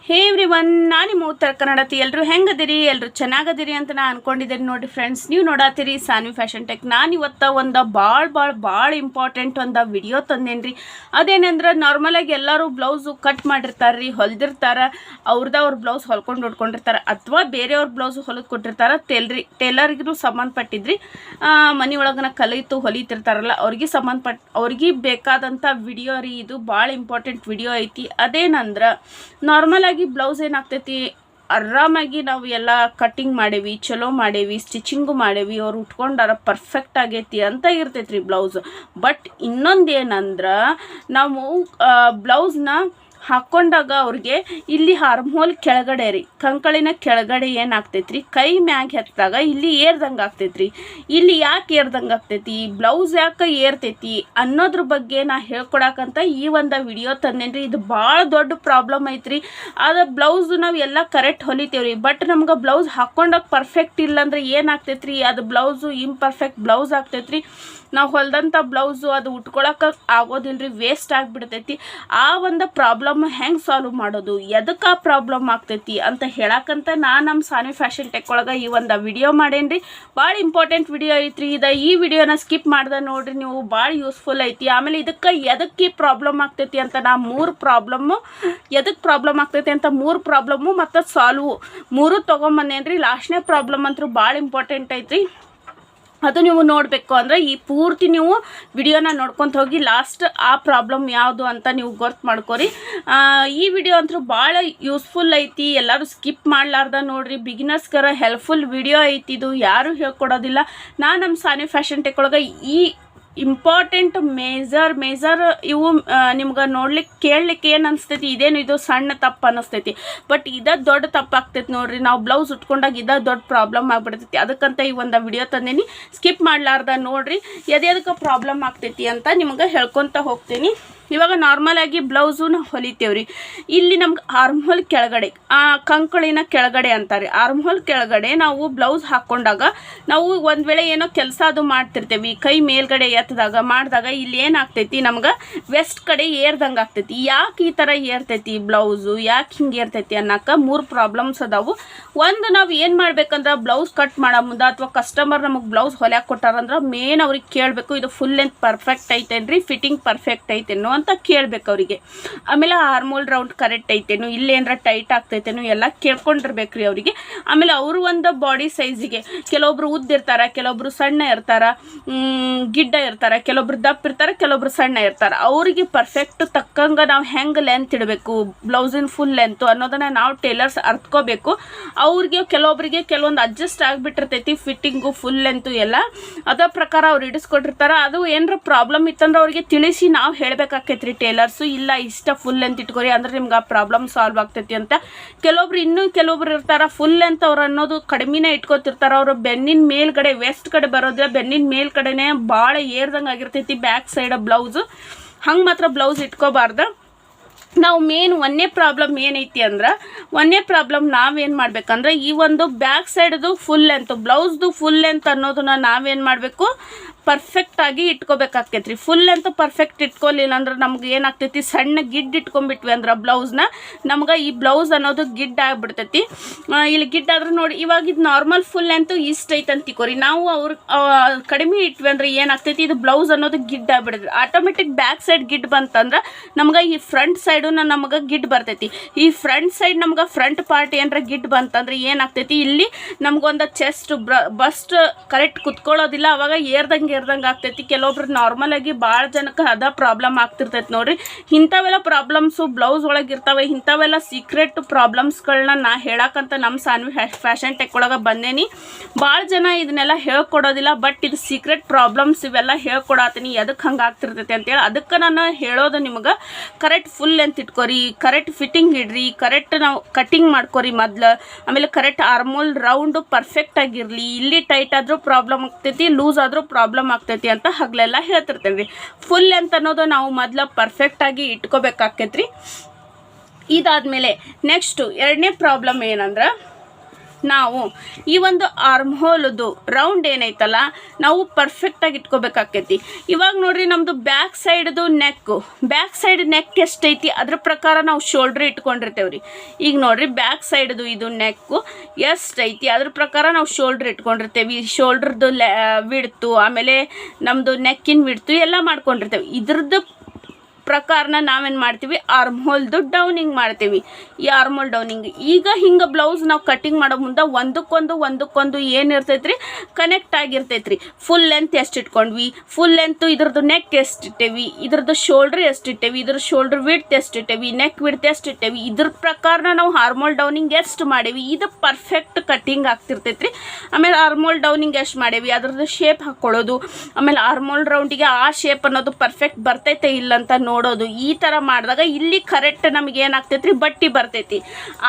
ಹೇ everyone, ನಾನು ನಿಮ್ಮ ಉತ್ತರ ಕನ್ನಡತಿ. ಎಲ್ಲರೂ ಹೆಂಗದಿರಿ? ಎಲ್ಲರೂ ಚೆನ್ನಾಗದಿರಿ ಅಂತ ನಾನು ಅನ್ಕೊಂಡಿದ್ದೀನಿ. ನೋಡಿ ಫ್ರೆಂಡ್ಸ್, ನೀವು ನೋಡತ್ತೀರಿ ಸಾನ್ವಿ ಫ್ಯಾಷನ್ ಟೆಕ್. ನಾನು ಇವತ್ತು ಒಂದು ಭಾಳ ಇಂಪಾರ್ಟೆಂಟ್ ಒಂದು ವಿಡಿಯೋ ತಂದೇನಿ ರೀ. ಅದೇನೆಂದ್ರೆ, ನಾರ್ಮಲಾಗಿ ಎಲ್ಲರೂ ಬ್ಲೌಸು ಕಟ್ ಮಾಡಿರ್ತಾರೆ ರೀ, ಹೊಲ್ದಿರ್ತಾರೆ, ಅವ್ರ ಬ್ಲೌಸ್ ಹೊಲ್ಕೊಂಡು ಉಟ್ಕೊಂಡಿರ್ತಾರೆ, ಅಥವಾ ಬೇರೆಯವ್ರ ಬ್ಲೌಸು ಹೊಲಿದು ಕೊಟ್ಟಿರ್ತಾರೆ. ಟೇಲರ್ಗೂ ಸಂಬಂಧಪಟ್ಟಿದ್ರಿ, ಮನೆ ಒಳಗನ ಕಲಿತು ಹೊಲಿತಿರ್ತಾರಲ್ಲ, ಅವ್ರಿಗೆ ಬೇಕಾದಂಥ ವಿಡಿಯೋ ರೀ ಇದು. ಭಾಳ ಇಂಪಾರ್ಟೆಂಟ್ ವಿಡಿಯೋ ಐತಿ. ಅದೇನಂದ್ರೆ, ನಾರ್ಮಲ್ ಆಗಿ ಬ್ಲೌಸ್ ಏನಾಗ್ತೈತಿ, ಆರಾಮಾಗಿ ನಾವು ಎಲ್ಲ ಕಟ್ಟಿಂಗ್ ಮಾಡೇವಿ, ಚಲೋ ಮಾಡೇವಿ, ಸ್ಟಿಚಿಂಗು ಮಾಡೇವಿ, ಅವ್ರು ಉಟ್ಕೊಂಡಾರ ಪರ್ಫೆಕ್ಟ್ ಆಗೈತಿ ಅಂತ ಇರ್ತೈತಿ ರೀ ಬ್ಲೌಸ್. ಬಟ್ ಇನ್ನೊಂದು ಏನಂದ್ರೆ, ನಾವು ಬ್ಲೌಸ್ನ ಹಾಕ್ಕೊಂಡಾಗ ಅವ್ರಿಗೆ ಇಲ್ಲಿ ಹಾರ್ಮೋಲ್ ಕೆಳಗಡೆ ರೀ, ಕಂಕಳಿನ ಕೆಳಗಡೆ ಏನಾಗ್ತೈತಿ ರೀ, ಕೈ ಮ್ಯಾಗ ಎತ್ತಾಗ ಇಲ್ಲಿ ಏರ್ದಂಗೆ ಆಗ್ತೈತಿ ರೀ. ಇಲ್ಲಿ ಯಾಕೆ ಏರ್ದಂಗೆ ಆಗ್ತೈತಿ, ಬ್ಲೌಸ್ ಯಾಕೆ ಏರ್ತೈತಿ ಅನ್ನೋದ್ರ ಬಗ್ಗೆ ನಾ ಹೇಳ್ಕೊಡಕ್ಕಂತ ಈ ಒಂದು ವಿಡಿಯೋ ತಂದೇನ್ರಿ. ಇದು ಭಾಳ ದೊಡ್ಡ ಪ್ರಾಬ್ಲಮ್ ಐತ್ರಿ. ಅದು ಬ್ಲೌಸ್ ನಾವು ಎಲ್ಲ ಕರೆಕ್ಟ್ ಹೊಲಿತೇವ್ರಿ, ಬಟ್ ನಮ್ಗೆ ಬ್ಲೌಸ್ ಹಾಕ್ಕೊಂಡಾಗ ಪರ್ಫೆಕ್ಟ್ ಇಲ್ಲ ಅಂದ್ರೆ ಏನಾಗ್ತೈತಿ ರೀ, ಅದು ಬ್ಲೌಸು ಇಂಪರ್ಫೆಕ್ಟ್ ಬ್ಲೌಸ್ ಆಗ್ತೈತಿ ರೀ. ನಾವು ಹೊಲ್ದಂಥ ಬ್ಲೌಸು ಅದು ಉಟ್ಕೊಳಕ್ಕೆ ಆಗೋದಿಲ್ಲ ರೀ, ವೇಸ್ಟ್ ಆಗಿಬಿಡ್ತೈತಿ. ಆ ಒಂದು ಪ್ರಾಬ್ಲಮ್ ಹೆಂಗೆ ಸಾಲ್ವ್ ಮಾಡೋದು, ಎದಕ್ಕೆ ಆ ಪ್ರಾಬ್ಲಮ್ ಆಗ್ತೈತಿ ಅಂತ ಹೇಳಕ್ಕಂತ ನಾನು ನಮ್ಮ ಸಾನ್ವಿ ಫ್ಯಾಷನ್ ಟೆಕ್ ಒಳಗೆ ಈ ಒಂದು ವಿಡಿಯೋ ಮಾಡೇನಿ ರೀ. ಭಾಳ ಇಂಪಾರ್ಟೆಂಟ್ ವಿಡಿಯೋ ಐತ್ರಿ ಇದು. ಈ ವಿಡಿಯೋನ ಸ್ಕಿಪ್ ಮಾಡ್ದೆ ನೋಡ್ರಿ ನೀವು, ಭಾಳ ಯೂಸ್ಫುಲ್ ಐತಿ. ಆಮೇಲೆ ಎದಕ್ಕೆ ಪ್ರಾಬ್ಲಮ್ ಆಗ್ತೈತಿ ಅಂತ ನಾ ಎದಕ್ಕೆ ಪ್ರಾಬ್ಲಮ್ ಆಗ್ತೈತಿ ಅಂತ 3 ಪ್ರಾಬ್ಲಮ್ಮು ಮತ್ತು ಸಾಲ್ವು 3 ತೊಗೊಂಬಂದೇನ್ರಿ. ಲಾಸ್ಟ್ನೇ ಪ್ರಾಬ್ಲಮ್ ಅಂತೂ ಭಾಳ ಇಂಪಾರ್ಟೆಂಟ್ ಐತ್ರಿ. ಅದು ನೀವು ನೋಡಬೇಕು ಅಂದರೆ ಈ ಪೂರ್ತಿ ನೀವು ವಿಡಿಯೋನ ನೋಡ್ಕೊತ ಹೋಗಿ ಲಾಸ್ಟ್ ಆ ಪ್ರಾಬ್ಲಮ್ ಯಾವುದು ಅಂತ ನೀವು ಗೊತ್ತು ಮಾಡ್ಕೊರಿ. ಈ ವಿಡಿಯೋ ಅಂತೂ ಭಾಳ ಯೂಸ್ಫುಲ್ ಐತಿ, ಎಲ್ಲರೂ ಸ್ಕಿಪ್ ಮಾಡಲಾರ್ದ ನೋಡ್ರಿ. ಬಿಗಿನರ್ಸ್ಗರ ಹೆಲ್ಪ್ಫುಲ್ ವಿಡಿಯೋ ಐತಿ ಇದು, ಯಾರೂ ಹೇಳ್ಕೊಡೋದಿಲ್ಲ. ನಾನು ನಮ್ಮ ಸಾನ್ವಿ ಫ್ಯಾಷನ್ ಟೆಕ್ ಒಳಗೆ ಈ ಇಂಪಾರ್ಟೆಂಟ್ ಮೇಜರ್ ಇವು ನಿಮ್ಗೆ ನೋಡ್ಲಿಕ್ಕೆ ಕೇಳಲಿಕ್ಕೆ ಏನು ಅನಿಸ್ತೈತಿ, ಇದೇನು ಇದು ಸಣ್ಣ ತಪ್ಪು ಅನ್ನಿಸ್ತೈತಿ, ಬಟ್ ಇದ ದೊಡ್ಡ ತಪ್ಪು ಆಗ್ತೈತಿ ನೋಡ್ರಿ. ನಾವು ಬ್ಲೌಸ್ ಉಟ್ಕೊಂಡಾಗ ಇದ ದೊಡ್ಡ ಪ್ರಾಬ್ಲಮ್ ಆಗ್ಬಿಡ್ತೈತಿ. ಅದಕ್ಕಂತ ಈ ಒಂದು ವಿಡಿಯೋ ತಂದೀನಿ, ಸ್ಕಿಪ್ ಮಾಡಲಾರ್ದ ನೋಡ್ರಿ. ಎದಕ್ಕೆ ಪ್ರಾಬ್ಲಮ್ ಆಗ್ತೈತಿ ಅಂತ ನಿಮ್ಗೆ ಹೇಳ್ಕೊತ ಹೋಗ್ತೀನಿ. ಇವಾಗ ನಾರ್ಮಲಾಗಿ ಬ್ಲೌಸು ನಾವು ಹೊಲಿತೇವ್ರಿ. ಇಲ್ಲಿ ನಮ್ಗೆ ಆರ್ಮ್ಹೋಲ್ ಕೆಳಗಡೆ, ಕಂಕಳಿನ ಕೆಳಗಡೆ ಅಂತಾರೆ, ಆರ್ಮ್ಹೋಲ್ ಕೆಳಗಡೆ ನಾವು ಬ್ಲೌಸ್ ಹಾಕ್ಕೊಂಡಾಗ ನಾವು ಒಂದು ವೇಳೆ ಏನೋ ಕೆಲಸ ಅದು ಮಾಡ್ತಿರ್ತೇವೆ, ಕೈ ಮೇಲ್ಗಡೆ ಮಾಡಿದಾಗ ಇಲ್ಲಿ ಏನಾಗ್ತೈತಿ, ನಮ್ಗೆ ವೆಸ್ಟ್ ಕಡೆ ಏರ್ದಂಗೆ ಆಗ್ತೈತಿ. ಯಾಕೆ ಈ ಥರ ಏರ್ತೈತಿ ಬ್ಲೌಸು, ಯಾಕೆ ಹಿಂಗೆ ಏರ್ತೈತಿ ಅನ್ನೋಕೆ 3 ಪ್ರಾಬ್ಲಮ್ಸ್ ಅದಾವು. ಒಂದು, ನಾವು ಏನು ಮಾಡ್ಬೇಕಂದ್ರೆ ಬ್ಲೌಸ್ ಕಟ್ ಮಾಡೋ ಮುಂದೆ ಅಥವಾ ಕಸ್ಟಮರ್ ನಮಗೆ ಬ್ಲೌಸ್ ಹೊಲ್ಯಾಕೆ ಕೊಟ್ಟಾರಂದ್ರೆ ಮೇನ್ ಅವ್ರಿಗೆ ಕೇಳಬೇಕು, ಇದು ಫುಲ್ ಲೆಂತ್ ಪರ್ಫೆಕ್ಟ್ ಐತೇನ್ರಿ, ಫಿಟ್ಟಿಂಗ್ ಪರ್ಫೆಕ್ಟ್ ಐತೇನೋ ಅಂತ ಕೇಳಬೇಕು ಅವರಿಗೆ. ಆಮೇಲೆ ಹಾರ್ಮೋಲ್ ರೌಂಡ್ ಕರೆಕ್ಟ್ ಐತೇನು, ಇಲ್ಲೇನಾರ ಟೈಟ್ ಆಗ್ತೈತೇನು ಎಲ್ಲ ಕೇಳ್ಕೊಂಡಿರ್ಬೇಕ್ರಿ ಅವರಿಗೆ. ಆಮೇಲೆ ಅವರು ಒಂದು ಬಾಡಿ ಸೈಜಿಗೆ ಕೆಲವೊಬ್ರು ಉದ್ದಿರ್ತಾರೆ, ಕೆಲವೊಬ್ರು ಸಣ್ಣ ಇರ್ತಾರೆ, ಗಿಡ್ಡ ಇರ್ತಾರೆ, ಕೆಲವೊಬ್ರು ದಪ್ಪ ಇರ್ತಾರೆ, ಕೆಲವೊಬ್ರು ಸಣ್ಣ ಇರ್ತಾರೆ. ಅವರಿಗೆ ಪರ್ಫೆಕ್ಟ್ ತಕ್ಕಂಗೆ ನಾವು ಹೆಂಗೆ ಲೆಂತ್ ಇಡಬೇಕು, ಬ್ಲೌಸಿನ ಫುಲ್ ಲೆಂತು ಅನ್ನೋದನ್ನು ನಾವು ಟೇಲರ್ಸ್ ಅರ್ತ್ಕೋಬೇಕು. ಅವ್ರಿಗೆ ಕೆಲವೊಬ್ಬರಿಗೆ ಕೆಲವೊಂದು ಅಡ್ಜಸ್ಟ್ ಆಗಿಬಿಟ್ಟಿರ್ತೈತಿ, ಫಿಟ್ಟಿಂಗು ಫುಲ್ ಲೆಂತು ಎಲ್ಲ ಅದ ಪ್ರಕಾರ ಅವ್ರು ಇಡಿಸ್ಕೊಟ್ಟಿರ್ತಾರೆ. ಅದು ಏನಾರ ಪ್ರಾಬ್ಲಮ್ ಇತ್ತಂದ್ರೆ ಅವ್ರಿಗೆ ತಿಳಿಸಿ ನಾವು ಹೇಳಬೇಕಾಕೈತ್ರಿ ಟೇಲರ್ಸು, ಇಲ್ಲ ಇಷ್ಟ ಫುಲ್ ಲೆಂತ್ ಇಟ್ಕೊರಿ ಅಂದ್ರೆ ನಿಮ್ಗೆ ಆ ಪ್ರಾಬ್ಲಮ್ ಸಾಲ್ವ್ ಆಗ್ತೈತಿ ಅಂತ. ಕೆಲವೊಬ್ರು ಇರ್ತಾರೆ ಫುಲ್ ಲೆಂತ್ ಅವ್ರು ಅನ್ನೋದು ಕಡಿಮೆನೇ ಇಟ್ಕೊತಿರ್ತಾರೆ. ಅವರು ಬೆನ್ನಿನ ಮೇಲ್ಗಡೆ ವೆಸ್ಟ್ ಕಡೆ ಬರೋದಿಲ್ಲ, ಬೆನ್ನಿನ ಮೇಲ್ಗಡೆನೇ ಭಾಳ ಏರ್ದಂಗೆ ಆಗಿರ್ತೈತಿ ಬ್ಯಾಕ್ ಸೈಡ್ ಬ್ಲೌಸು. ಹಂಗೆ ಮಾತ್ರ ಬ್ಲೌಸ್ ಇಟ್ಕೋಬಾರ್ದು ನಾವು. ಒಂದೇ ಪ್ರಾಬ್ಲಮ್ ಏನೈತಿ ಅಂದ್ರೆ, ನಾವೇನು ಮಾಡ್ಬೇಕಂದ್ರೆ, ಈ ಒಂದು ಬ್ಯಾಕ್ ಸೈಡ್ದು ಫುಲ್ ಲೆಂತ್, ಬ್ಲೌಸ್ದು ಫುಲ್ ಲೆಂತ್ ಅನ್ನೋದನ್ನ ನಾವೇನು ಮಾಡಬೇಕು, ಪರ್ಫೆಕ್ಟಾಗಿ ಇಟ್ಕೋಬೇಕಾಕೈತ್ರಿ. ಫುಲ್ ಲೆಂತ್ ಪರ್ಫೆಕ್ಟ್ ಇಟ್ಕೊಲಿಲ್ಲ ಅಂದ್ರೆ ನಮ್ಗೆ ಏನಾಗ್ತೈತಿ, ಸಣ್ಣ ಗಿಡ್ ಇಟ್ಕೊಂಡ್ಬಿಟ್ವಿ ಅಂದ್ರೆ ಬ್ಲೌಸ್ನ, ನಮ್ಗೆ ಈ ಬ್ಲೌಸ್ ಅನ್ನೋದು ಗಿಡ್ ಆಗಿಬಿಡ್ತೈತಿ. ಇಲ್ಲಿ ಗಿಡ್ ಆದ್ರೆ ನೋಡಿ, ಇವಾಗ ಇದು ನಾರ್ಮಲ್ ಫುಲ್ ಲೆಂತು ಇಷ್ಟ ಐತೆ ಅಂತ ತಿಕೋರಿ, ನಾವು ಕಡಿಮೆ ಇಟ್ವಿ ಅಂದ್ರೆ ಏನಾಗ್ತೈತಿ, ಇದು ಬ್ಲೌಸ್ ಅನ್ನೋದು ಗಿಡ್ ಆಗಿಬಿಡ್ತೈತಿ. ಆಟೋಮೆಟಿಕ್ ಬ್ಯಾಕ್ ಸೈಡ್ ಗಿಡ್ ಬಂತಂದ್ರೆ ನಮ್ಗೆ ಈ ಫ್ರಂಟ್ ಸೈಡುನ ನಮಗೆ ಗಿಡ್ ಬರ್ತೈತಿ. ಈ ಫ್ರಂಟ್ ಸೈಡ್ ನಮ್ಗೆ ಫ್ರಂಟ್ ಪಾರ್ಟ್ ಏನಾರ ಗಿಡ್ ಬಂತಂದ್ರೆ ಏನಾಗ್ತೈತಿ, ಇಲ್ಲಿ ನಮ್ಗೊಂದು ಚೆಸ್ಟ್ ಬಸ್ಟ್ ಕರೆಕ್ಟ್ ಕುತ್ಕೊಳ್ಳೋದಿಲ್ಲ, ಅವಾಗ ಏರ್ದಂಗೆ ಆಗ್ತೈತಿ. ಕೆಲವೊಬ್ರು ನಾರ್ಮಲ್ ಆಗಿ ಭಾಳ ಜನಕ್ಕೆ ಅದ ಪ್ರಾಬ್ಲಮ್ ಆಗ್ತಿರ್ತೈತಿ ನೋಡ್ರಿ. ಇಂಥವೆಲ್ಲ ಪ್ರಾಬ್ಲಮ್ಸು ಬ್ಲೌಸ್ ಒಳಗೆ ಇರ್ತಾವೆ. ಇಂಥವೆಲ್ಲ ಸೀಕ್ರೆಟ್ ಪ್ರಾಬ್ಲಮ್ಸ್ಗಳನ್ನ ನಾ ಹೇಳಕ್ಕಂತ ನಮ್ಮ ಸಾನ್ವಿ ಫ್ಯಾಷನ್ ಟೆಕ್ ಒಳಗೆ ಬಂದೇನಿ. ಭಾಳ ಜನ ಇದನ್ನೆಲ್ಲ ಹೇಳ್ಕೊಡೋದಿಲ್ಲ, ಬಟ್ ಇದು ಸೀಕ್ರೆಟ್ ಪ್ರಾಬ್ಲಮ್ಸ್, ಇವೆಲ್ಲ ಹೇಳ್ಕೊಡತ್ತೀನಿ ಎದಕ್ಕೆ ಹಂಗೆ ಆಗ್ತಿರ್ತೈತಿ ಅಂತೇಳಿ. ಅದಕ್ಕೆ ನಾನು ಹೇಳೋದು ನಿಮ್ಗೆ, ಕರೆಕ್ಟ್ ಫುಲ್ ಲೆಂತ್ ಇಟ್ಕೊರಿ, ಕರೆಕ್ಟ್ ಫಿಟ್ಟಿಂಗ್ ಇಡ್ರಿ, ಕರೆಕ್ಟ್ ನಾವು ಕಟ್ಟಿಂಗ್ ಮಾಡ್ಕೊರಿ ಮೊದ್ಲು. ಆಮೇಲೆ ಕರೆಕ್ಟ್ ಆರ್ಮೋಲ್ ರೌಂಡು ಪರ್ಫೆಕ್ಟ್ ಆಗಿರಲಿ. ಇಲ್ಲಿ ಟೈಟ್ ಆದರೂ ಪ್ರಾಬ್ಲಮ್ ಆಗ್ತೈತಿ, ಲೂಸ್ ಆದರೂ ಪ್ರಾಬ್ಲಮ್ ಆಗ್ತೈತಿ ಅಂತ ಹಗಲೆಲ್ಲ ಹೇಳ್ತಿರ್ತೇವೆ. ಫುಲ್ ಲೆಂತ್ ಅನ್ನೋದು ನಾವು ಮೊದಲು ಪರ್ಫೆಕ್ಟಾಗಿ ಇಟ್ಕೋಬೇಕಾಕೈತ್ರಿ. ಇದಾದ್ಮೇಲೆ ನೆಕ್ಸ್ಟು 2ನೇ ಪ್ರಾಬ್ಲಮ್ ಏನಂದ್ರೆ, ನಾವು ಈ ಒಂದು ಆರ್ಮ್ ಹೋಲ್ದು ರೌಂಡ್ ಏನೈತಲ್ಲ ನಾವು ಪರ್ಫೆಕ್ಟಾಗಿ ಇಟ್ಕೋಬೇಕಾಕೈತಿ. ಇವಾಗ ನೋಡ್ರಿ ನಮ್ಮದು ಬ್ಯಾಕ್ ಸೈಡ್ದು ಬ್ಯಾಕ್ ಸೈಡ್ ನೆಕ್ ಎಷ್ಟೈತಿ ಅದ್ರ ಪ್ರಕಾರ ನಾವು ಶೋಲ್ಡ್ರ್ ಇಟ್ಕೊಂಡಿರ್ತೇವೆ ರೀ. ಈಗ ನೋಡ್ರಿ ಬ್ಯಾಕ್ ಸೈಡ್ದು ಇದು ನೆಕ್ಕು ಎಷ್ಟೈತಿ ಅದ್ರ ಪ್ರಕಾರ ನಾವು ಶೋಲ್ಡ್ರ್ ಇಟ್ಕೊಂಡಿರ್ತೇವೆ. ಶೋಲ್ಡ್ರದ್ದು ವಿಡ್ತು ಆಮೇಲೆ ನಮ್ಮದು ನೆಕ್ಕಿನ ವಿಡ್ತು ಎಲ್ಲ ಮಾಡ್ಕೊಂಡಿರ್ತೇವೆ. ಇದ್ರದ್ದು ಪ್ರಕಾರನ ನಾವೇನು ಮಾಡ್ತೀವಿ ಆರ್ಮ್ ಹೋಲ್ದು ಡೌನಿಂಗ್ ಮಾಡ್ತೀವಿ. ಈ ಆರ್ಮ್ ಹೋಲ್ ಡೌನಿಂಗ್ ಈಗ ಹಿಂಗೆ ಬ್ಲೌಸ್ ನಾವು ಕಟ್ಟಿಂಗ್ ಮಾಡೋ ಮುಂದೆ ಒಂದಕ್ಕೊಂದು ಏನಿರ್ತೈತೆ ರೀ ಕನೆಕ್ಟ್ ಆಗಿರ್ತೈತೆ ರೀ. ಫುಲ್ ಲೆಂತ್ ಎಷ್ಟು ಇಟ್ಕೊಂಡ್ವಿ, ಫುಲ್ ಲೆಂತು ಇದ್ರದ್ದು ನೆಕ್ ಎಷ್ಟು ಇಟ್ಟೇವಿ, ಇದ್ರದ್ದು ಶೋಲ್ಡ್ರ್ ಎಷ್ಟು ಇಟ್ಟೇವಿ, ಇದ್ರ ಶೋಲ್ಡ್ರ್ ವಿಡ್ತ್ ಎಷ್ಟು ಇಟ್ಟೇವಿ, ನೆಕ್ ವಿಡ್ತ್ ಎಷ್ಟು ಇಟ್ಟೇವಿ, ಇದ್ರ ಪ್ರಕಾರನ ನಾವು ಆರ್ಮ್ ಹೋಲ್ ಡೌನಿಂಗ್ ಎಷ್ಟು ಮಾಡೇವಿ ಇದು ಪರ್ಫೆಕ್ಟ್ ಕಟ್ಟಿಂಗ್ ಆಗ್ತಿರ್ತೈತೆ ರೀ. ಆಮೇಲೆ ಆರ್ಮ್ ಹೋಲ್ ಡೌನಿಂಗ್ ಎಷ್ಟು ಮಾಡೇವಿ ಅದ್ರದ್ದು ಶೇಪ್ ಹಾಕ್ಕೊಳ್ಳೋದು, ಆಮೇಲೆ ಆರ್ಮ್ ಹೋಲ್ ರೌಂಡಿಗೆ ಆ ಶೇಪ್ ಅನ್ನೋದು ಪರ್ಫೆಕ್ಟ್ ಬರ್ತೈತೆ ಇಲ್ಲ ಅಂತ ನೋಡೋದು. ಈ ಥರ ಮಾಡಿದಾಗ ಇಲ್ಲಿ ಕರೆಕ್ಟ್ ನಮಗೆ ಏನಾಗ್ತೈತೆ ರೀ ಬಟ್ಟಿ ಬರ್ತೈತಿ.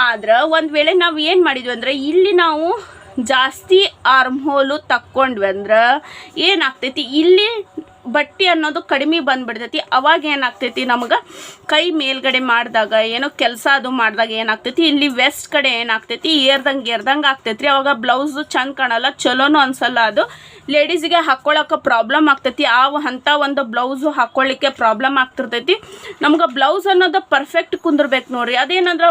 ಆದ್ರೆ ಒಂದು ವೇಳೆ ನಾವು ಏನು ಮಾಡಿದ್ವಿ ಅಂದ್ರೆ ಇಲ್ಲಿ ನಾವು ಜಾಸ್ತಿ ಆರ್ಮ್ ಹೋಲು ತಕ್ಕೊಂಡ್ವಿ ಅಂದ್ರೆ ಏನಾಗ್ತೈತಿ ಇಲ್ಲಿ ಬಟ್ಟೆ ಅನ್ನೋದು ಕಡಿಮೆ ಬಂದ್ಬಿಡ್ತೈತಿ. ಅವಾಗ ಏನಾಗ್ತೈತಿ ನಮಗೆ ಕೈ ಮೇಲ್ಗಡೆ ಮಾಡಿದಾಗ ಏನೋ ಕೆಲಸ ಅದು ಮಾಡಿದಾಗ ಏನಾಗ್ತೈತಿ ಇಲ್ಲಿ ವೆಸ್ಟ್ ಕಡೆ ಏನಾಗ್ತೈತಿ ಏರ್ದಂಗೆ ಆಗ್ತೈತಿ ರೀ. ಅವಾಗ ಬ್ಲೌಸು ಚಂದ ಕಾಣಲ್ಲ, ಚಲೋನು ಅನ್ಸಲ್ಲ. ಅದು ಲೇಡೀಸಿಗೆ ಹಾಕ್ಕೊಳ್ಳೋಕೆ ಪ್ರಾಬ್ಲಮ್ ಆಗ್ತೈತಿ. ಅಂಥ ಒಂದು ಬ್ಲೌಸು ಹಾಕ್ಕೊಳ್ಳಿಕ್ಕೆ ಪ್ರಾಬ್ಲಮ್ ಆಗ್ತಿರ್ತೈತಿ. ನಮ್ಗೆ ಬ್ಲೌಸ್ ಅನ್ನೋದು ಪರ್ಫೆಕ್ಟ್ ಕುಂದಿರ್ಬೇಕು ನೋಡ್ರಿ. ಅದೇನಂದ್ರೆ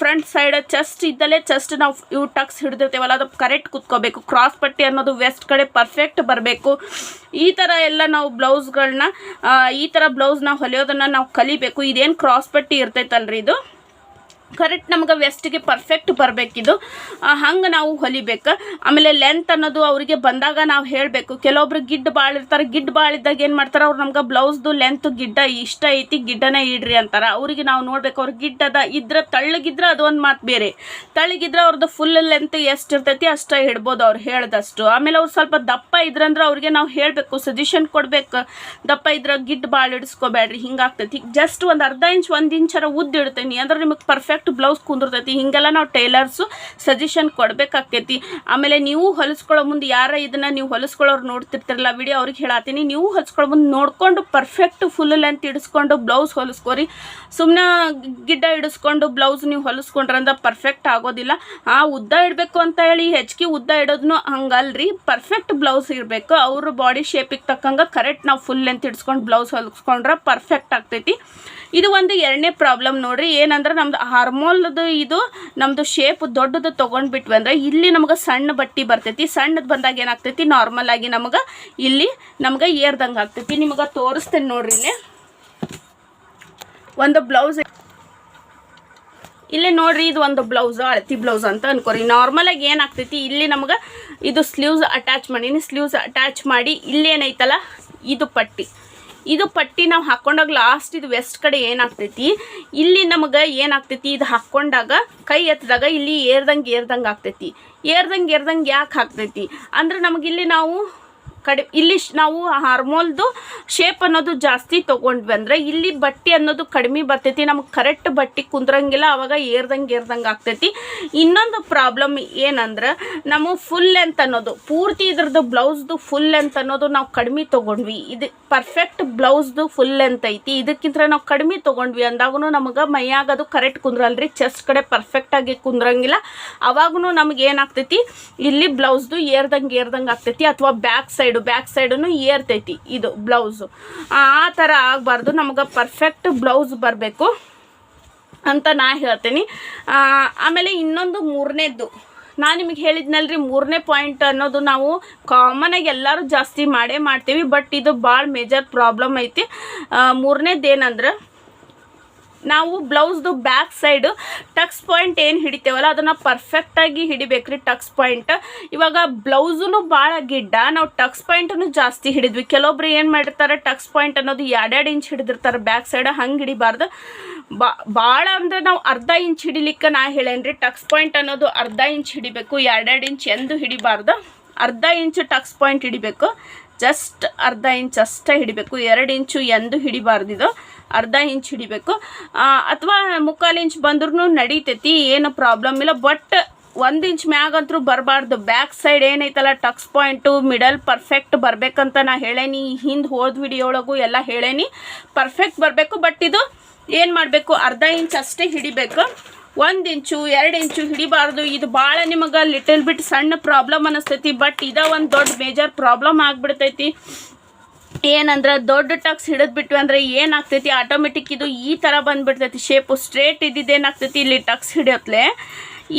ಫ್ರಂಟ್ ಸೈಡ್ ಚೆಸ್ಟ್ ಇದ್ದಲ್ಲೇ ಚೆಸ್ಟ್ ನಾವು ಇವು ಟಕ್ಸ್ ಹಿಡಿದಿರ್ತೇವಲ್ಲ ಅದು ಕರೆಕ್ಟ್ ಕುತ್ಕೋಬೇಕು. ಕ್ರಾಸ್ ಪಟ್ಟಿ ಅನ್ನೋದು ವೆಸ್ಟ್ ಕಡೆ ಪರ್ಫೆಕ್ಟ್ ಬರಬೇಕು. ಈ ಥರ ಎಲ್ಲ ನಾವು ಬ್ಲೌಸ್ಗಳನ್ನ ಈ ಥರ ಬ್ಲೌಸ್ನ ಹೊಲಿಯೋದನ್ನು ನಾವು ಕಲಿಬೇಕು. ಇದೇನು ಕ್ರಾಸ್ ಪಟ್ಟಿ ಇರ್ತೈತಲ್ರಿ ಇದು ಕರೆಕ್ಟ್ ನಮ್ಗೆ ವೆಸ್ಟಿಗೆ ಪರ್ಫೆಕ್ಟ್ ಬರಬೇಕಿದು. ಹಂಗೆ ನಾವು ಹೊಲಿಬೇಕು. ಆಮೇಲೆ ಲೆಂತ್ ಅನ್ನೋದು ಅವರಿಗೆ ಬಂದಾಗ ನಾವು ಹೇಳಬೇಕು. ಕೆಲವೊಬ್ರು ಗಿಡ್ಡ ಭಾಳ ಇರ್ತಾರೆ, ಗಿಡ್ಡ ಭಾಳ ಇದ್ದಾಗ ಏನು ಮಾಡ್ತಾರೆ ಅವ್ರು ನಮ್ಗೆ ಬ್ಲೌಸ್ದು ಲೆಂತ್ ಗಿಡ್ಡ ಇಷ್ಟ ಐತಿ ಗಿಡ್ಡನೇ ಇಡ್ರಿ ಅಂತಾರೆ. ಅವ್ರಿಗೆ ನಾವು ನೋಡ್ಬೇಕು ಅವ್ರು ಗಿಡ್ಡದ ಇದ್ರೆ ತಳ್ಳಗಿದ್ರೆ ಅದು ಒಂದು ಮಾತು ಬೇರೆ, ತಳ್ಳಗಿದ್ರೆ ಅವ್ರದ್ದು ಫುಲ್ ಲೆಂತ್ ಎಷ್ಟು ಇರ್ತೈತಿ ಅಷ್ಟೇ ಹಿಡ್ಬೋದು ಅವ್ರು ಹೇಳ್ದಷ್ಟು. ಆಮೇಲೆ ಅವ್ರು ಸ್ವಲ್ಪ ದಪ್ಪ ಇದ್ರಂದ್ರೆ ಅವ್ರಿಗೆ ನಾವು ಹೇಳಬೇಕು, ಸಜೆಷನ್ ಕೊಡ್ಬೇಕು. ದಪ್ಪ ಇದ್ರೆ ಗಿಡ್ಡ ಭಾಳ ಇಡಿಸ್ಕೋಬೇಡ್ರಿ ಹಿಂಗಾಗ್ತೈತಿ. ಜಸ್ಟ್ ಒಂದು ಅರ್ಧ ಇಂಚ್ 1 ಇಂಚರ ಉದ್ದು ಇಡ್ತೇನೆ ಅಂದ್ರೆ ನಿಮಗೆ ಪರ್ಫೆಕ್ಟ್ ಬ್ಲೌಸ್ ಕುಂದಿರ್ತೈತಿ. ಹಿಂಗೆಲ್ಲ ನಾವು ಟೈಲರ್ಸು ಸಜೆಷನ್ ಕೊಡ್ಬೇಕಾಕೈತಿ. ಆಮೇಲೆ ನೀವು ಹೊಲಿಸ್ಕೊಳ್ಳೋ ಮುಂದೆ ಯಾರ ಇದನ್ನ ನೀವು ಹೊಲಿಸ್ಕೊಳ್ಳೋರು ನೋಡ್ತಿರ್ತಿರಲ್ಲ ವಿಡಿಯೋ ಅವ್ರಿಗೆ ಹೇಳತ್ತೀನಿ, ನೀವು ಹೊಲಿಸ್ಕೊಳ್ಳೋ ಮುಂದೆ ನೋಡ್ಕೊಂಡು ಪರ್ಫೆಕ್ಟ್ ಫುಲ್ ಲೆಂತ್ ಇಡಿಸ್ಕೊಂಡು ಬ್ಲೌಸ್ ಹೊಲಿಸ್ಕೋರಿ. ಸುಮ್ಮನೆ ಗಿಡ್ಡ ಇಡಿಸ್ಕೊಂಡು ಬ್ಲೌಸ್ ನೀವು ಹೊಲಿಸ್ಕೊಂಡ್ರಂದ್ರೆ ಪರ್ಫೆಕ್ಟ್ ಆಗೋದಿಲ್ಲ. ಉದ್ದ ಇಡಬೇಕು ಅಂತ ಹೇಳಿ ಹೆಚ್ಚಿಗೆ ಉದ್ದ ಇಡೋದನ್ನು ಹಂಗಲ್ರಿ, ಪರ್ಫೆಕ್ಟ್ ಬ್ಲೌಸ್ ಇರಬೇಕು. ಅವ್ರ ಬಾಡಿ ಶೇಪಿಗೆ ತಕ್ಕಂಗೆ ಕರೆಕ್ಟ್ ನಾವು ಫುಲ್ ಲೆಂತ್ ಇಡಿಸ್ಕೊಂಡು ಬ್ಲೌಸ್ ಹೊಲಿಸ್ಕೊಂಡ್ರೆ ಪರ್ಫೆಕ್ಟ್ ಆಗ್ತೈತಿ. ಇದು ಒಂದು ಎರಡನೇ ಪ್ರಾಬ್ಲಮ್ ನೋಡ್ರಿ. ಏನಂದ್ರೆ ನಮ್ದು ಹಾರ್ಮೋಲ್ದು ಇದು ನಮ್ಮದು ಶೇಪ್ ದೊಡ್ಡದು ತೊಗೊಂಡ್ಬಿಟ್ವಿ ಅಂದ್ರೆ ಇಲ್ಲಿ ನಮ್ಗೆ ಸಣ್ಣ ಬಟ್ಟೆ ಬರ್ತೈತಿ. ಸಣ್ಣದು ಬಂದಾಗ ಏನಾಗ್ತೈತಿ ನಾರ್ಮಲ್ ಆಗಿ ನಮ್ಗೆ ಇಲ್ಲಿ ನಮ್ಗೆ ಏರ್ದಂಗೆ ಆಗ್ತೈತಿ. ನಿಮ್ಗೆ ತೋರಿಸ್ತೇನೆ ನೋಡ್ರಿ. ಇಲ್ಲೇ ಒಂದು ಬ್ಲೌಸ್ ಇಲ್ಲೇ ನೋಡ್ರಿ, ಇದು ಒಂದು ಬ್ಲೌಸು ಅಳತಿ ಬ್ಲೌಸ್ ಅಂತ ಅನ್ಕೋರಿ. ನಾರ್ಮಲಾಗಿ ಏನಾಗ್ತೈತಿ ಇಲ್ಲಿ ನಮ್ಗೆ ಇದು ಸ್ಲೀವ್ಸ್ ಅಟ್ಯಾಚ್ ಮಾಡೀನಿ. ಸ್ಲೀವ್ಸ್ ಅಟ್ಯಾಚ್ ಮಾಡಿ ಇಲ್ಲೇನೈತಲ್ಲ ಇದು ಪಟ್ಟಿ ನಾವು ಹಾಕ್ಕೊಂಡಾಗ ಲಾಸ್ಟ್ ಇದು ವೆಸ್ಟ್ ಕಡೆ ಏನಾಗ್ತೈತಿ ಇಲ್ಲಿ ನಮಗೆ ಏನಾಗ್ತೈತಿ ಇದು ಹಾಕ್ಕೊಂಡಾಗ ಕೈ ಎತ್ತಿದಾಗ ಇಲ್ಲಿ ಏರ್ದಂಗೆ ಆಗ್ತೈತಿ. ಏರ್ದಂಗೆ ಯಾಕೆ ಆಗ್ತೈತಿ ಅಂದ್ರೆ ನಮಗಿಲ್ಲಿ ನಾವು ಇಲ್ಲಿ ನಾವು ಹಾರ್ಮೋಲ್ದು ಶೇಪ್ ಅನ್ನೋದು ಜಾಸ್ತಿ ತೊಗೊಂಡ್ವಿ ಅಂದ್ರೆ ಇಲ್ಲಿ ಬಟ್ಟೆ ಅನ್ನೋದು ಕಡಿಮೆ ಬರ್ತೈತಿ. ನಮಗೆ ಕರೆಕ್ಟ್ ಬಟ್ಟೆ ಕುಂದ್ರಂಗಿಲ್ಲ, ಅವಾಗ ಏರ್ದಂಗೆ ಆಗ್ತೈತಿ. ಇನ್ನೊಂದು ಪ್ರಾಬ್ಲಮ್ ಏನಂದ್ರೆ ನಾವು ಫುಲ್ ಲೆಂತ್ ಅನ್ನೋದು ಪೂರ್ತಿ ಇದ್ರದ್ದು ಬ್ಲೌಸ್ದು ಫುಲ್ ಲೆಂತ್ ಅನ್ನೋದು ನಾವು ಕಡಿಮೆ ತೊಗೊಂಡ್ವಿ. ಇದು ಪರ್ಫೆಕ್ಟ್ ಬ್ಲೌಸ್ದು ಫುಲ್ ಲೆಂತ್ ಐತಿ, ಇದಕ್ಕಿಂತ ನಾವು ಕಡಿಮೆ ತೊಗೊಂಡ್ವಿ ಅಂದಾಗೂ ನಮಗೆ ಮೈಯಾಗದು ಕರೆಕ್ಟ್ ಕುಂದ್ರಲ್ರಿ, ಚೆಸ್ಟ್ ಕಡೆ ಪರ್ಫೆಕ್ಟಾಗಿ ಕುಂದ್ರಂಗಿಲ್ಲ. ಅವಾಗೂ ನಮ್ಗೆ ಏನಾಗ್ತೈತಿ ಇಲ್ಲಿ ಬ್ಲೌಸ್ದು ಏರ್ದಂಗೆ ಆಗ್ತೈತಿ. ಅಥವಾ ಬ್ಯಾಕ್ ಸೈಡನ್ನು ಏರ್ತೈತಿ ಇದು ಬ್ಲೌಸು. ಆ ಥರ ಆಗಬಾರ್ದು, ನಮಗೆ ಪರ್ಫೆಕ್ಟ್ ಬ್ಲೌಸ್ ಬರಬೇಕು ಅಂತ ನಾ ಹೇಳ್ತೀನಿ. ಆಮೇಲೆ ಇನ್ನೊಂದು ಮೂರನೇದ್ದು ನಾನು ನಿಮಗೆ ಹೇಳಿದ್ನಲ್ರಿ, ಮೂರನೇ ಪಾಯಿಂಟ್ ಅನ್ನೋದು ನಾವು ಕಾಮನಾಗಿ ಎಲ್ಲರೂ ಜಾಸ್ತಿ ಮಾಡ್ತೀವಿ. ಬಟ್ ಇದು ಭಾಳ ಮೇಜರ್ ಪ್ರಾಬ್ಲಮ್ ಐತಿ. ಮೂರನೇದು ಏನಂದ್ರೆ ನಾವು ಬ್ಲೌಸ್ದು ಬ್ಯಾಕ್ ಸೈಡು ಟಕ್ಸ್ ಪಾಯಿಂಟ್ ಏನು ಹಿಡಿತೇವಲ್ಲ ಅದನ್ನು ಪರ್ಫೆಕ್ಟಾಗಿ ಹಿಡಿಬೇಕ್ರಿ. ಟಕ್ಸ್ ಪಾಯಿಂಟ್ ಇವಾಗ ಬ್ಲೌಸೂ ಭಾಳ ಗಿಡ್ಡ, ನಾವು ಟಕ್ಸ್ ಪಾಯಿಂಟನ್ನು ಜಾಸ್ತಿ ಹಿಡಿದ್ವಿ. ಕೆಲವೊಬ್ರು ಏನು ಮಾಡಿರ್ತಾರೆ ಟಕ್ಸ್ ಪಾಯಿಂಟ್ ಅನ್ನೋದು 2 ಇಂಚ್ ಹಿಡಿದಿರ್ತಾರೆ ಬ್ಯಾಕ್ ಸೈಡ್. ಹಂಗೆ ಹಿಡಿಬಾರ್ದು. ಭಾಳ ಅಂದರೆ ನಾವು ಅರ್ಧ ಇಂಚ್ ಹಿಡಿಲಿಕ್ಕೆ ನಾ ಹೇಳೇನ್ರಿ. ಟಕ್ಸ್ ಪಾಯಿಂಟ್ ಅನ್ನೋದು ಅರ್ಧ ಇಂಚ್ ಹಿಡಿಬೇಕು, 2 ಇಂಚ್ ಎಂದು ಹಿಡಿಬಾರ್ದು. ಅರ್ಧ ಇಂಚ್ ಟಕ್ಸ್ ಪಾಯಿಂಟ್ ಹಿಡಿಬೇಕು, ಜಸ್ಟ್ ಅರ್ಧ ಇಂಚ್ ಅಷ್ಟೇ ಹಿಡಿಬೇಕು. 2 ಇಂಚು ಎಂದು ಹಿಡಿಬಾರ್ದು, ಇದು ಅರ್ಧ ಇಂಚ್ ಹಿಡಿಬೇಕು. ಅಥವಾ 3/4 ಇಂಚ್ ಬಂದ್ರೂ ನಡೀತೈತಿ, ಏನು ಪ್ರಾಬ್ಲಮ್ ಇಲ್ಲ. ಬಟ್ 1 ಇಂಚ್ ಮ್ಯಾಗಂತರೂ ಬರಬಾರ್ದು. ಬ್ಯಾಕ್ ಸೈಡ್ ಏನೈತಲ್ಲ ಟಕ್ಸ್ ಪಾಯಿಂಟು ಮಿಡಲ್ ಪರ್ಫೆಕ್ಟ್ ಬರಬೇಕಂತ ನಾ ಹೇಳೇನಿ. ಹಿಂದೆ ಹೋದ ವಿಡಿಯೋ ಒಳಗೂ ಎಲ್ಲ ಹೇಳೇನಿ, ಪರ್ಫೆಕ್ಟ್ ಬರಬೇಕು. ಬಟ್ ಇದು ಏನು ಮಾಡಬೇಕು, ಅರ್ಧ ಇಂಚ್ ಅಷ್ಟೇ ಹಿಡಿಬೇಕು. 1 ಇಂಚು 2 ಇಂಚು ಹಿಡಿಬಾರ್ದು. ಇದು ಭಾಳ ನಿಮಗೆ ಲಿಟಲ್ ಬಿಟ್ ಸಣ್ಣ ಪ್ರಾಬ್ಲಮ್ ಅನಿಸ್ತೈತಿ, ಬಟ್ ಇದ ಒಂದು ದೊಡ್ಡ ಮೇಜರ್ ಪ್ರಾಬ್ಲಮ್ ಆಗಿಬಿಡ್ತೈತಿ. ಏನಂದ್ರೆ ದೊಡ್ಡ ಟಕ್ಸ್ ಹಿಡಿದ್ಬಿಟ್ವಿ ಅಂದರೆ ಏನಾಗ್ತೈತಿ, ಆಟೋಮೆಟಿಕ್ ಇದು ಈ ಥರ ಬಂದುಬಿಡ್ತೈತಿ. ಶೇಪು ಸ್ಟ್ರೇಟ್ ಇದ್ದಿದ್ದೇನಾಗ್ತೈತಿ, ಇಲ್ಲಿ ಟಕ್ಸ್ ಹಿಡಿಯೋತ್ಲೆ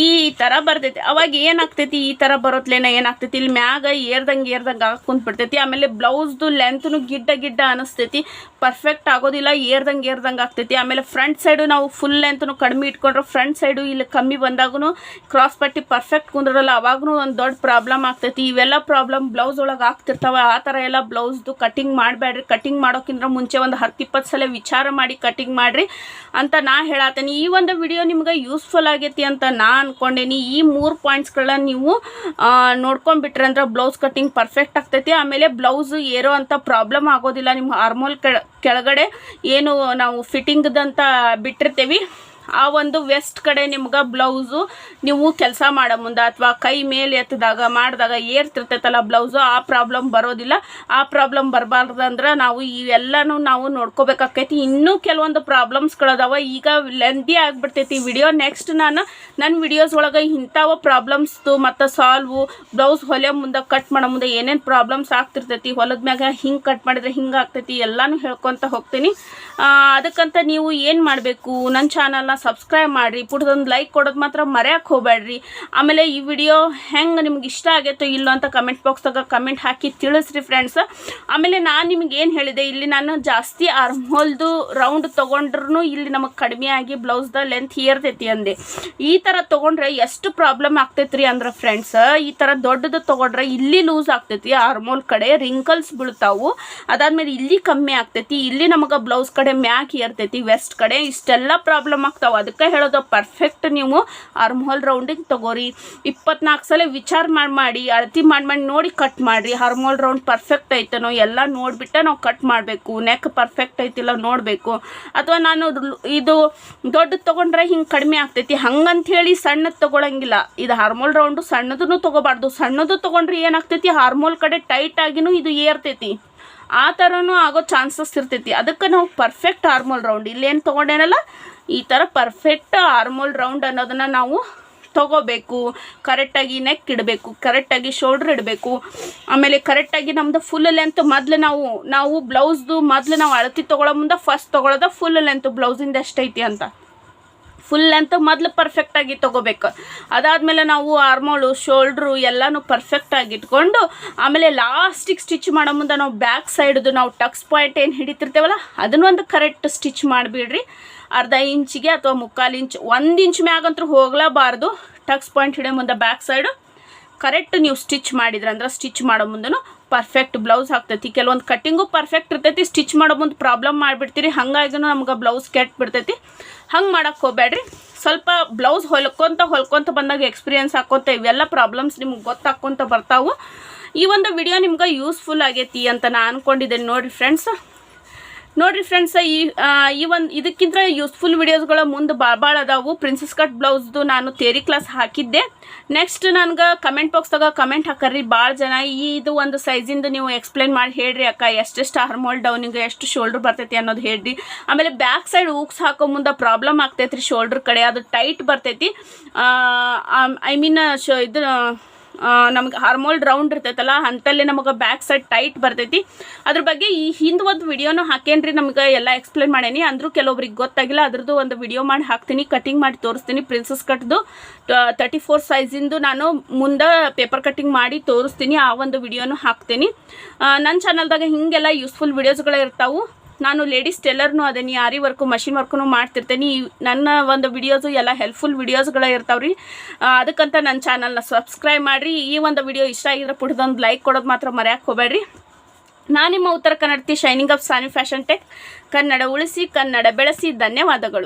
ಈ ಥರ ಬರ್ತೈತಿ. ಅವಾಗ ಏನಾಗ್ತೈತಿ, ಈ ಥರ ಬರೋತ್ಲೇನ ಏನಾಗ್ತೈತಿ, ಇಲ್ಲಿ ಮ್ಯಾಗ ಏರ್ದಂಗೆ ಕುಂತ್ಬಿಡ್ತೈತಿ. ಆಮೇಲೆ ಬ್ಲೌಸ್ದು ಲೆಂತ್ನು ಗಿಡ್ಡ ಅನಿಸ್ತೈತಿ, ಪರ್ಫೆಕ್ಟ್ ಆಗೋದಿಲ್ಲ, ಏರ್ದಂಗೆ ಆಗ್ತೈತಿ. ಆಮೇಲೆ ಫ್ರಂಟ್ ಸೈಡು ನಾವು ಫುಲ್ ಲೆಂತ್ನು ಕಡಿಮೆ ಇಟ್ಕೊಂಡ್ರೆ ಫ್ರಂಟ್ ಸೈಡು ಇಲ್ಲಿ ಕಮ್ಮಿ ಬಂದಾಗೂ ಕ್ರಾಸ್ ಪಟ್ಟಿ ಪರ್ಫೆಕ್ಟ್ ಕುಂದ್ರಲ್ಲ, ಅವಾಗೂ ಒಂದು ದೊಡ್ಡ ಪ್ರಾಬ್ಲಮ್ ಆಗ್ತೈತಿ. ಇವೆಲ್ಲ ಪ್ರಾಬ್ಲಮ್ ಬ್ಲೌಸ್ ಒಳಗೆ ಆಗ್ತಿರ್ತಾವೆ. ಆ ಥರ ಎಲ್ಲ ಬ್ಲೌಸ್ದು ಕಟಿಂಗ್ ಮಾಡಬೇಡ್ರಿ. ಕಟಿಂಗ್ ಮಾಡೋಕ್ಕಿಂತ ಮುಂಚೆ ಒಂದು 10-20 ಸಲ ವಿಚಾರ ಮಾಡಿ ಕಟಿಂಗ್ ಮಾಡಿರಿ ಅಂತ ನಾ ಹೇಳತ್ತೀನಿ. ಈ ಒಂದು ವಿಡಿಯೋ ನಿಮ್ಗೆ ಯೂಸ್ಫುಲ್ ಆಗೈತಿ ಅಂತ ನಾ ಅನ್ಕೊಂಡೇನಿ. ಈ 3 ಪಾಯಿಂಟ್ಸ್ಗಳನ್ನ ನೀವು ನೋಡ್ಕೊಂಡ್ಬಿಟ್ರೆ ಅಂದ್ರೆ ಬ್ಲೌಸ್ ಕಟಿಂಗ್ ಪರ್ಫೆಕ್ಟ್ ಆಗ್ತೈತಿ. ಆಮೇಲೆ ಬ್ಲೌಸ್ ಏರೋ ಅಂತ ಪ್ರಾಬ್ಲಮ್ ಆಗೋದಿಲ್ಲ. ನಿಮ್ಮ ಆರ್ಮೋಲ್ ಕೆಳಗಡೆ ಏನು ನಾವು ಫಿಟ್ಟಿಂಗ್ದಂತ ಬಿಟ್ಟಿರ್ತೀವಿ, ಆ ಒಂದು ವೆಸ್ಟ್ ಕಡೆ ನಿಮ್ಗೆ ಬ್ಲೌಸು ನೀವು ಕೆಲಸ ಮಾಡೋ ಮುಂದೆ ಅಥವಾ ಕೈ ಮೇಲೆ ಎತ್ತಿದಾಗ ಮಾಡಿದಾಗ ಏರ್ತಿರ್ತೈತಲ್ಲ ಬ್ಲೌಸು, ಆ ಪ್ರಾಬ್ಲಮ್ ಬರೋದಿಲ್ಲ. ಆ ಪ್ರಾಬ್ಲಮ್ ಬರಬಾರ್ದಂದ್ರೆ ನಾವು ಇವೆಲ್ಲನೂ ನಾವು ನೋಡ್ಕೋಬೇಕಾಕೈತಿ. ಇನ್ನೂ ಕೆಲವೊಂದು ಪ್ರಾಬ್ಲಮ್ಸ್ಗಳದಾವ. ಈಗ ಲೆಂದಿ ಆಗಿಬಿಡ್ತೈತಿ ವಿಡಿಯೋ. ನೆಕ್ಸ್ಟ್ ನಾನು ನನ್ನ ವಿಡಿಯೋಸ್ ಒಳಗೆ ಇಂಥವ ಪ್ರಾಬ್ಲಮ್ಸ್ದು ಮತ್ತು ಸಾಲ್ವು, ಬ್ಲೌಸ್ ಹೊಲಿಯೋ ಮುಂದೆ ಕಟ್ ಮಾಡೋ ಮುಂದೆ ಏನೇನು ಪ್ರಾಬ್ಲಮ್ಸ್ ಆಗ್ತಿರ್ತೈತಿ, ಹೊಲದ ಮ್ಯಾಗ ಹಿಂಗೆ ಕಟ್ ಮಾಡಿದ್ರೆ ಹಿಂಗೆ ಆಗ್ತೈತಿ, ಎಲ್ಲನೂ ಹೇಳ್ಕೊತ ಹೋಗ್ತೀನಿ. ಅದಕ್ಕಂತ ನೀವು ಏನು ಮಾಡಬೇಕು, ನನ್ನ ಚಾನಲ್ನ ಸಬ್ಸ್ಕ್ರೈಬ್ ಮಾಡಿರಿ, ಪುಟ್ಟದೊಂದು ಲೈಕ್ ಕೊಡೋದು ಮಾತ್ರ ಮರೆಯೋಕೆ ಹೋಗಬೇಡ್ರಿ. ಆಮೇಲೆ ಈ ವಿಡಿಯೋ ಹೆಂಗೆ ನಿಮ್ಗೆ ಇಷ್ಟ ಆಗೈತೋ ಇಲ್ಲೋ ಅಂತ ಕಮೆಂಟ್ ಬಾಕ್ಸ್ದಾಗ ಕಮೆಂಟ್ ಹಾಕಿ ತಿಳಿಸ್ರಿ ಫ್ರೆಂಡ್ಸ್. ಆಮೇಲೆ ನಾನು ನಿಮ್ಗೆ ಏನು ಹೇಳಿದೆ, ಇಲ್ಲಿ ನಾನು ಜಾಸ್ತಿ ಆರ್ಮ್ಹೋಲ್ದು ರೌಂಡ್ ತೊಗೊಂಡ್ರೂ ಇಲ್ಲಿ ನಮಗೆ ಕಡಿಮೆ ಆಗಿ ಬ್ಲೌಸ್ದ ಲೆಂತ್ ಏರ್ತೈತಿ ಅಂದೆ. ಈ ಥರ ತೊಗೊಂಡ್ರೆ ಎಷ್ಟು ಪ್ರಾಬ್ಲಮ್ ಆಗ್ತೈತ್ರಿ ಅಂದ್ರೆ ಫ್ರೆಂಡ್ಸ್, ಈ ಥರ ದೊಡ್ಡದು ತೊಗೊಂಡ್ರೆ ಇಲ್ಲಿ ಲೂಸ್ ಆಗ್ತೈತಿ, ಆರ್ಮೋಲ್ ಕಡೆ ರಿಂಕಲ್ಸ್ ಬೀಳ್ತಾವು. ಅದಾದ್ಮೇಲೆ ಇಲ್ಲಿ ಕಮ್ಮಿ ಆಗ್ತೈತಿ, ಇಲ್ಲಿ ನಮಗೆ ಬ್ಲೌಸ್ ಕಡೆ ಮ್ಯಾಕ್ ಏರ್ತೈತಿ, ವೆಸ್ಟ್ ಕಡೆ ಇಷ್ಟೆಲ್ಲ ಪ್ರಾಬ್ಲಮ್ ಆಗ್ತಾವೆ. ಅದಕ್ಕೆ ಹೇಳೋದು ಪರ್ಫೆಕ್ಟ್ ನೀವು ಆರ್ಮ್ಹೋಲ್ ರೌಂಡಿಗೆ ತಗೋರಿ. 24 ಸಲ ವಿಚಾರ ಮಾಡಿ ಅಳತಿ ಮಾಡಿ ನೋಡಿ ಕಟ್ ಮಾಡಿರಿ. ಆರ್ಮ್ಹೋಲ್ ರೌಂಡ್ ಪರ್ಫೆಕ್ಟ್ ಐತನೋ ಎಲ್ಲ ನೋಡಿಬಿಟ್ಟು ನಾವು ಕಟ್ ಮಾಡಬೇಕು. ನೆಕ್ ಪರ್ಫೆಕ್ಟ್ ಐತಿಲ್ಲ ನೋಡಬೇಕು. ಅಥವಾ ನಾನು ಇದು ದೊಡ್ಡದು ತೊಗೊಂಡ್ರೆ ಹಿಂಗೆ ಕಡಿಮೆ ಆಗ್ತೈತಿ ಹಂಗಂಥೇಳಿ ಸಣ್ಣದು ತೊಗೊಳಂಗಿಲ್ಲ. ಇದು ಆರ್ಮ್ಹೋಲ್ ರೌಂಡು ಸಣ್ಣದೂ ತೊಗೋಬಾರ್ದು. ಸಣ್ಣದು ತೊಗೊಂಡ್ರೆ ಏನಾಗ್ತೈತಿ, ಆರ್ಮ್ಹೋಲ್ ಕಡೆ ಟೈಟ್ ಆಗಿನೂ ಇದು ಏರ್ತೈತಿ, ಆ ಥರನೂ ಆಗೋ ಚಾನ್ಸಸ್ ಇರ್ತೈತಿ. ಅದಕ್ಕೆ ನಾವು ಪರ್ಫೆಕ್ಟ್ ಆರ್ಮ್ಹೋಲ್ ರೌಂಡ್ ಇಲ್ಲೇನು ತೊಗೊಂಡೇನಲ್ಲ ಈ ಥರ ಪರ್ಫೆಕ್ಟ್ ಆರ್ಮ್ಹೋಲ್ ರೌಂಡ್ ಅನ್ನೋದನ್ನು ನಾವು ತೊಗೋಬೇಕು. ಕರೆಕ್ಟಾಗಿ ನೆಕ್ ಇಡಬೇಕು, ಕರೆಕ್ಟಾಗಿ ಶೋಲ್ಡ್ರ್ ಇಡಬೇಕು. ಆಮೇಲೆ ಕರೆಕ್ಟಾಗಿ ನಮ್ಮದು ಫುಲ್ ಲೆಂತ್ ಮೊದಲು ನಾವು ಬ್ಲೌಸ್ದು ಮೊದಲು ನಾವು ಅಳತಿ ತೊಗೊಳ್ಳೋ ಮುಂದೆ ಫಸ್ಟ್ ತೊಗೊಳೋದು ಫುಲ್ ಲೆಂತ್ ಬ್ಲೌಸಿಂದ ಎಷ್ಟೈತಿ ಅಂತ ಫುಲ್ ಲೆಂತ್ ಮೊದಲು ಪರ್ಫೆಕ್ಟಾಗಿ ತೊಗೋಬೇಕು. ಅದಾದಮೇಲೆ ನಾವು ಆರ್ಮೋಲು ಶೋಲ್ಡ್ರು ಎಲ್ಲನೂ ಪರ್ಫೆಕ್ಟಾಗಿ ಇಟ್ಕೊಂಡು ಆಮೇಲೆ ಲಾಸ್ಟಿಗೆ ಸ್ಟಿಚ್ ಮಾಡೋ ಮುಂದೆ ನಾವು ಬ್ಯಾಕ್ ಸೈಡ್ದು ನಾವು ಟಕ್ಸ್ ಪಾಯಿಂಟ್ ಏನು ಹಿಡಿತಿರ್ತೇವಲ್ಲ ಅದನ್ನು ಒಂದು ಕರೆಕ್ಟ್ ಸ್ಟಿಚ್ ಮಾಡಿಬಿಡ್ರಿ. ಅರ್ಧ ಇಂಚಿಗೆ ಅಥವಾ 1/4 ಇಂಚ್ 1 ಇಂಚ್ ಮ್ಯಾಗಂತೂ ಹೋಗಲೇಬಾರ್ದು. ಟಕ್ಸ್ ಪಾಯಿಂಟ್ ಹಿಡಿಯೋ ಮುಂದೆ ಬ್ಯಾಕ್ ಸೈಡು ಕರೆಕ್ಟ್ ನೀವು ಸ್ಟಿಚ್ ಮಾಡಿದ್ರೆ ಅಂದ್ರೆ ಸ್ಟಿಚ್ ಮಾಡೋ ಮುಂದೆನೂ ಪರ್ಫೆಕ್ಟ್ ಬ್ಲೌಸ್ ಆಗ್ತೈತಿ. ಕೆಲವೊಂದು ಕಟ್ಟಿಂಗು ಪರ್ಫೆಕ್ಟ್ ಇರ್ತೈತಿ, ಸ್ಟಿಚ್ ಮಾಡೋ ಮುಂದೆ ಪ್ರಾಬ್ಲಮ್ ಮಾಡಿಬಿಡ್ತೀರಿ, ಹಾಗಾಗಿ ನಮ್ಗೆ ಬ್ಲೌಸ್ ಕೆಟ್ಟು ಬಿಡ್ತೈತಿ. ಹಂಗೆ ಮಾಡೋಕ್ಕೆ ಹೋಗಬೇಡ್ರಿ. ಸ್ವಲ್ಪ ಬ್ಲೌಸ್ ಹೊಲ್ಕೊತ ಬಂದಾಗ ಎಕ್ಸ್ಪೀರಿಯನ್ಸ್ ಹಾಕ್ಕೊತ ಇವೆಲ್ಲ ಪ್ರಾಬ್ಲಮ್ಸ್ ನಿಮ್ಗೆ ಗೊತ್ತಾಕ್ಕೊತ ಬರ್ತಾವೆ. ಈ ಒಂದು ವಿಡಿಯೋ ನಿಮ್ಗೆ ಯೂಸ್ಫುಲ್ ಆಗೈತಿ ಅಂತ ನಾನು ಅಂದ್ಕೊಂಡಿದ್ದೇನೆ. ನೋಡಿರಿ ಫ್ರೆಂಡ್ಸ್ ಈ ಒಂದು ಇದಕ್ಕಿಂತ ಯೂಸ್ಫುಲ್ ವಿಡಿಯೋಸ್ಗಳು ಮುಂದೆ ಭಾಳ ಅದಾವು. ಪ್ರಿನ್ಸಸ್ ಕಟ್ ಬ್ಲೌಸ್ದು ನಾನು ಥಿಯರಿ ಕ್ಲಾಸ್ ಹಾಕಿದ್ದೆ. ನೆಕ್ಸ್ಟ್ ನನಗೆ ಕಮೆಂಟ್ ಬಾಕ್ಸ್ದಾಗ ಕಮೆಂಟ್ ಹಾಕರ್ರಿ ಭಾಳ ಜನ. ಇದು ಒಂದು ಸೈಜಿಂದು ನೀವು ಎಕ್ಸ್ಪ್ಲೇನ್ ಮಾಡಿ ಹೇಳ್ರಿ ಅಕ್ಕ, ಎಷ್ಟೆಷ್ಟು ಆರ್ಮ್ಹೋಲ್ ಡೌನಿಗೆ ಎಷ್ಟು ಶೋಲ್ಡ್ರ್ ಬರ್ತೈತಿ ಅನ್ನೋದು ಹೇಳ್ರಿ. ಆಮೇಲೆ ಬ್ಯಾಕ್ ಸೈಡ್ ಹೂಕ್ಸ್ ಹಾಕೋ ಮುಂದೆ ಪ್ರಾಬ್ಲಮ್ ಆಗ್ತೈತ್ರಿ ಶೋಲ್ಡ್ರ್ ಕಡೆ, ಅದು ಟೈಟ್ ಬರ್ತೈತಿ. ಐ ಮೀನ್ ಇದು ನಮ್ಗೆ ಆರ್ಮ್ಹೋಲ್ ರೌಂಡ್ ಇರ್ತೈತಲ್ಲ ಅಂತಲ್ಲಿ ನಮಗೆ ಬ್ಯಾಕ್ ಸೈಡ್ ಟೈಟ್ ಬರ್ತೈತಿ. ಅದ್ರ ಬಗ್ಗೆ ಈ ಹಿಂದೆ ಒಂದು ವಿಡಿಯೋನು ಹಾಕೇನ್ರಿ, ನಮ್ಗೆ ಎಲ್ಲ ಎಕ್ಸ್ಪ್ಲೇನ್ ಮಾಡೇನಿ. ಅಂದರೂ ಕೆಲವೊಬ್ರಿಗೆ ಗೊತ್ತಾಗಿಲ್ಲ, ಅದ್ರದ್ದು ಒಂದು ವಿಡಿಯೋ ಮಾಡಿ ಹಾಕ್ತೀನಿ, ಕಟಿಂಗ್ ಮಾಡಿ ತೋರಿಸ್ತೀನಿ. ಪ್ರಿನ್ಸಸ್ ಕಟ್ದು 34 ಸೈಜಿಂದು ನಾನು ಮುಂದೆ ಪೇಪರ್ ಕಟ್ಟಿಂಗ್ ಮಾಡಿ ತೋರಿಸ್ತೀನಿ. ಆ ಒಂದು ವಿಡಿಯೋನು ಹಾಕ್ತೀನಿ. ನನ್ನ ಚಾನಲ್ದಾಗ ಹಿಂಗೆಲ್ಲ ಯೂಸ್ಫುಲ್ ವಿಡಿಯೋಸ್ಗಳು ಇರ್ತಾವೆ. ನಾನು ಲೇಡೀಸ್ ಟೇಲರ್ನು ಅದೇನಿ, ಆರಿ ವರ್ಕು ಮಷಿನ್ ವರ್ಕು ಮಾಡ್ತಿರ್ತೇನೆ. ನನ್ನ ಒಂದು ವಿಡಿಯೋಸು ಎಲ್ಲ ಹೆಲ್ಪ್ಫುಲ್ ವಿಡಿಯೋಸ್ಗಳು ಇರ್ತಾವ್ರಿ. ಅದಕ್ಕಂತ ನನ್ನ ಚಾನಲ್ನ ಸಬ್ಸ್ಕ್ರೈಬ್ ಮಾಡಿರಿ. ಈ ಒಂದು ವಿಡಿಯೋ ಇಷ್ಟ ಆಗಿದ್ರೆ ಪುಟ್ಟದೊಂದು ಲೈಕ್ ಕೊಡೋದು ಮಾತ್ರ ಮರೆಯೋಕ್ಕೆ ಹೋಗಬೇಡ್ರಿ. ನಾನು ನಿಮ್ಮ Uttara Kannadati shining up Sanvi fashion tech. Kannada ಉಳಿಸಿ, ಕನ್ನಡ ಬೆಳೆಸಿ. ಧನ್ಯವಾದಗಳು.